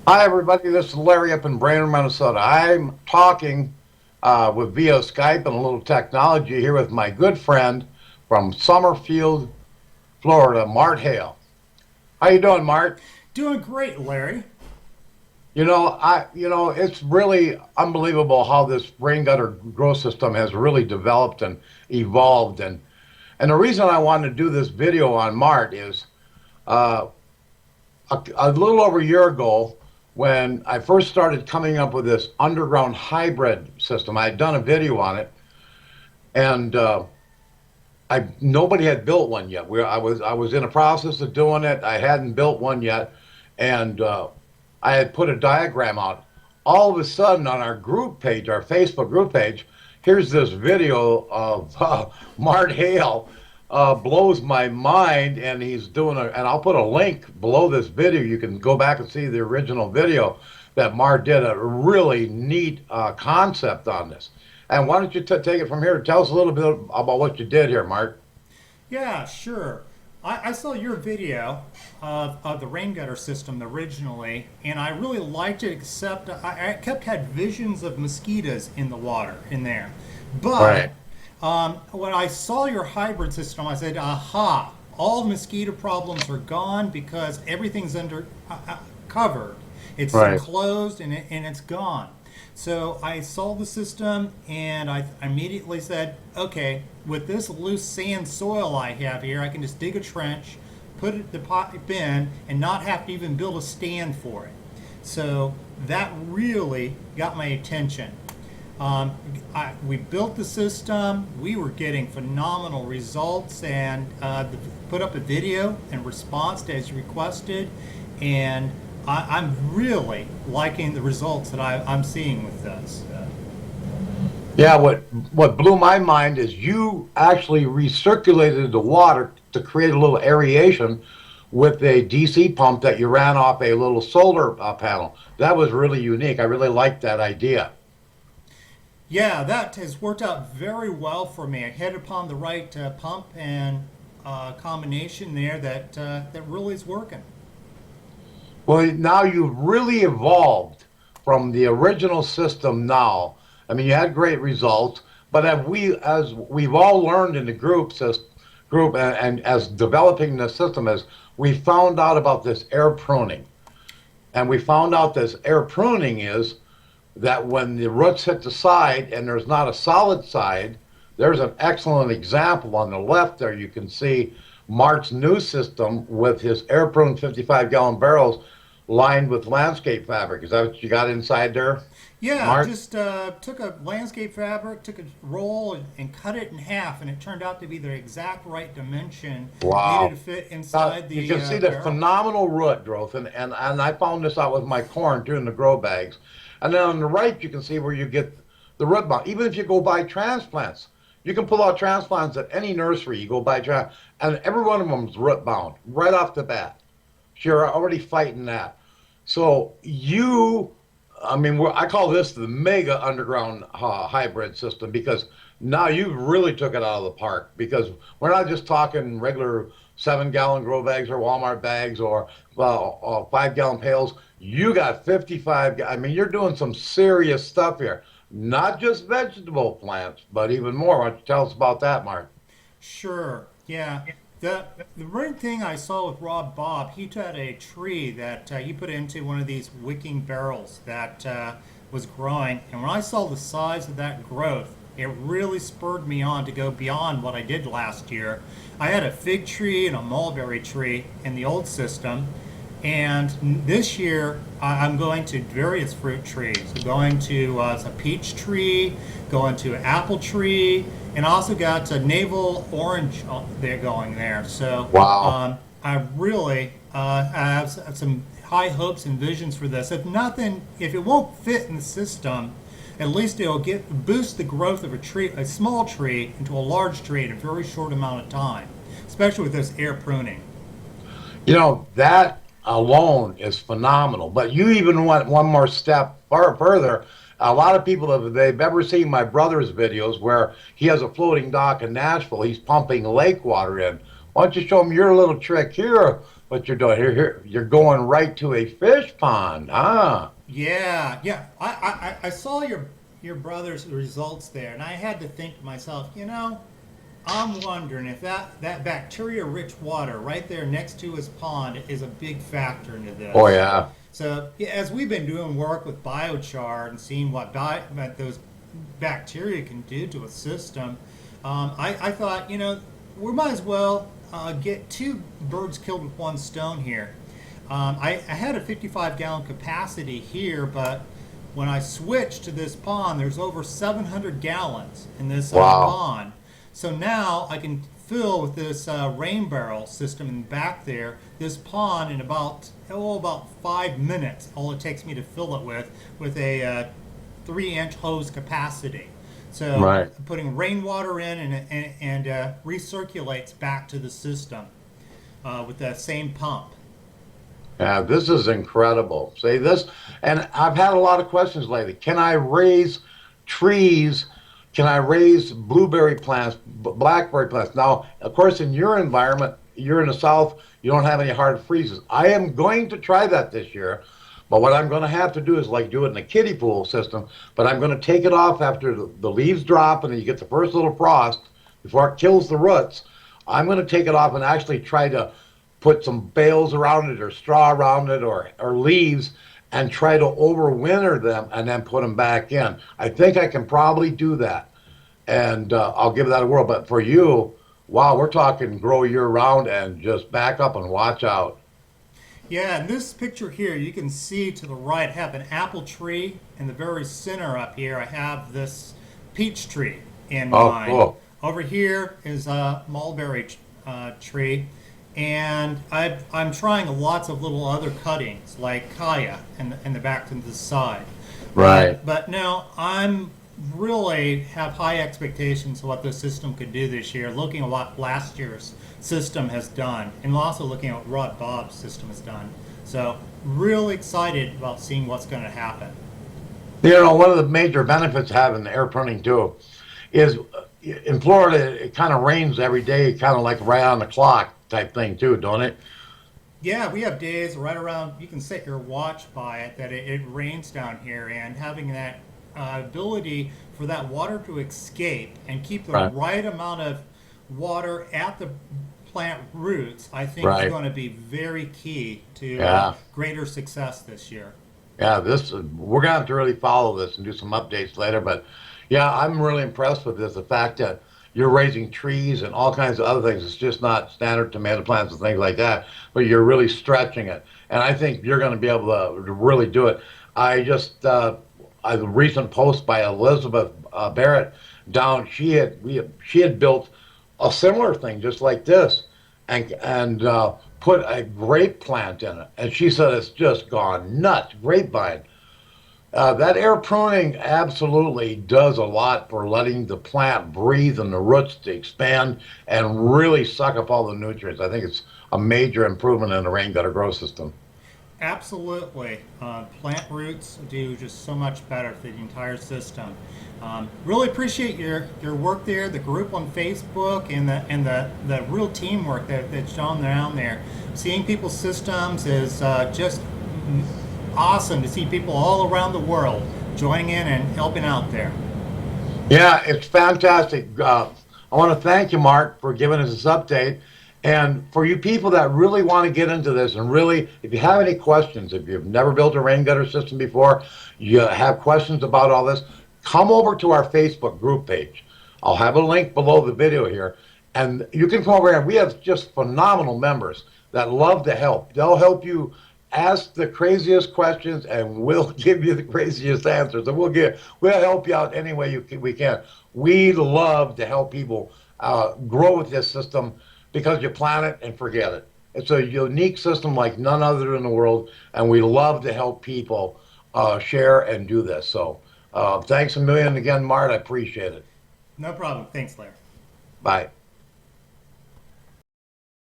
Hi, everybody. This is Larry up in Brainerd, Minnesota. I'm talking with via Skype and a little technology here with my good friend from Summerfield, Florida, Mart Hale. How you doing, Mart? Doing great, Larry. It's really unbelievable how this rain gutter growth system has really developed and evolved. And the reason I wanted to do this video on Mart is uh, a little over a year ago, when I first started coming up with this underground hybrid system, I had done a video on it, and I nobody had built one yet. I was in a process of doing it. I hadn't built one yet, and I had put a diagram out. All of a sudden, on our group page, our Facebook group page, here's this video of Mart Hale. Blows my mind, and he's doing and I'll put a link below this video. You can go back and see the original video that Mart did, a really neat concept on this. And why don't you take it from here? Tell us a little bit about what you did here, Mart. Yeah, sure. I saw your video of the rain gutter system originally, and I really liked it, except I kept had visions of mosquitoes in the water in there. But Right, when I saw your hybrid system, I said, aha, all mosquito problems are gone because everything's under covered. It's right. enclosed and it's gone. So I saw the system and I immediately said, okay, with this loose sand soil I have here, I can just dig a trench, put the pipe in, and not have to even build a stand for it. So that really got my attention. We built the system. We were getting phenomenal results, and put up a video in response as requested. And I'm really liking the results that I'm seeing with this. Yeah, what blew my mind is you actually recirculated the water to create a little aeration with a DC pump that you ran off a little solar panel. That was really unique. I really liked that idea. Yeah, that has worked out very well for me. I hit upon the right pump and combination there that really is working. Well, now you've really evolved from the original system now. I mean, you had great results, but as we've all learned in the group and as developing the system, as we found out about this air pruning. And we found out this air pruning is that when the roots hit the side and there's not a solid side, there's an excellent example on the left there. You can see Mart's new system with his air pruned 55-gallon barrels lined with landscape fabric. Is that what you got inside there, Yeah, Mart? just took a landscape fabric, took a roll, and cut it in half, and it turned out to be the exact right dimension needed to Wow. fit Now, inside you the can see the barrel. phenomenal root growth, and I found this out with my corn too in the grow bags. And then on the right, you can see where you get the root bound. Even if you go buy transplants, you can pull out transplants at any nursery. You go buy and every one of them is root bound right off the bat. So you're already fighting that. So I mean, I call this the mega underground hybrid system because now you really took it out of the park because we're not just talking regular 7-gallon grow bags or Walmart bags or 5-gallon pails. You got 55. I mean, you're doing some serious stuff here. Not just vegetable plants, but even more. Why don't you tell us about that, Mark? Sure. Yeah. The main thing I saw with Rob Bob, he had a tree that he put into one of these wicking barrels that was growing, and when I saw the size of that growth, it really spurred me on to go beyond what I did last year. I had a fig tree and a mulberry tree in the old system, and this year I'm going to various fruit trees. I'm going to a peach tree, going to an apple tree, and I also got a navel orange there going there. So Wow. I really have some high hopes and visions for this. If nothing, if it won't fit in the system, at least it'll boost the growth of a tree, a small tree, into a large tree in a very short amount of time, especially with this air pruning. That alone is phenomenal. But you even went one more step further. A lot of people, if they've ever seen my brother's videos where he has a floating dock in Nashville, he's pumping lake water in. Why don't you show them your little trick here? What you're doing here? You're going right to a fish pond. Ah, Yeah, yeah. I saw your brother's results there, and I had to think to myself, I'm wondering if that bacteria-rich water right there next to his pond is a big factor into oh this. yeah. So, yeah, as we've been doing work with biochar and seeing what those bacteria can do to a system, I thought, we might as well get two birds killed with one stone here. I had a 55-gallon capacity here, but when I switched to this pond, there's over 700 gallons in this Wow. pond. So now I can fill with this rain barrel system in the back there, this pond in about 5 minutes. All it takes me to fill it with a 3-inch hose capacity. So Right. putting rainwater in and recirculates back to the system with that same pump. Yeah, this is incredible. See this, and I've had a lot of questions lately. Can I raise trees? Can I raise blueberry plants, blackberry plants? Now, of course, in your environment, you're in the south, you don't have any hard freezes. I am going to try that this year, but what I'm going to have to do is like do it in a kiddie pool system. But I'm going to take it off after the leaves drop and then you get the first little frost before it kills the roots. I'm going to take it off and actually try to put some bales around it or straw around it or leaves and try to overwinter them and then put them back in. I think I can probably do that. And I'll give that a whirl. But for you, wow, we're talking grow year round and just back up and watch out. Yeah, in this picture here, you can see to the right, I have an apple tree. In the very center up here, I have this peach tree in Oh, mine. cool. Over here is a mulberry tree. And I'm trying lots of little other cuttings, like kaya in the back to the side. Right. But no, I'm really have high expectations of what this system could do this year, looking at what last year's system has done, and also looking at what Rod Bob's system has done. So, really excited about seeing what's going to happen. You know, one of the major benefits of having air pruning too is in Florida, it kind of rains every day, kind of like right on the clock type thing too, don't it? Yeah, we have days right around, you can set your watch by it, that it rains down here, and having that ability for that water to escape and keep the Right. right amount of water at the plant roots, I think is Right. going to be very key to Yeah. greater success this year. Yeah, this we're gonna have to really follow this and do some updates later. But yeah, I'm really impressed with this. The fact that you're raising trees and all kinds of other things. It's just not standard tomato plants and things like that, but you're really stretching it. And I think you're going to be able to really do it. I just a recent post by Elizabeth Barrett down. She had built a similar thing just like this, and put a grape plant in it, and she said it's just gone nuts. Grapevine. That air pruning absolutely does a lot for letting the plant breathe and the roots to expand and really suck up all the nutrients. I think it's a major improvement in the rain gutter growth system. Absolutely. Plant roots do just so much better for the entire system. Really appreciate your work there, the group on Facebook, and the real teamwork that's shown down there. Seeing people's systems is just awesome to see people all around the world joining in and helping out there. Yeah, it's fantastic. I want to thank you, Mart, for giving us this update. And for you people that really want to get into this and really, if you have any questions, if you've never built a rain gutter system before, you have questions about all this, come over to our Facebook group page. I'll have a link below the video here. And you can come over here. We have just phenomenal members that love to help. They'll help you ask the craziest questions and we'll give you the craziest answers. And we'll help you out any way we can. We love to help people grow with this system because you plan it and forget it. It's a unique system like none other in the world, and we love to help people share and do this. So thanks a million again, Mart. I appreciate it. No problem. Thanks, Larry. Bye.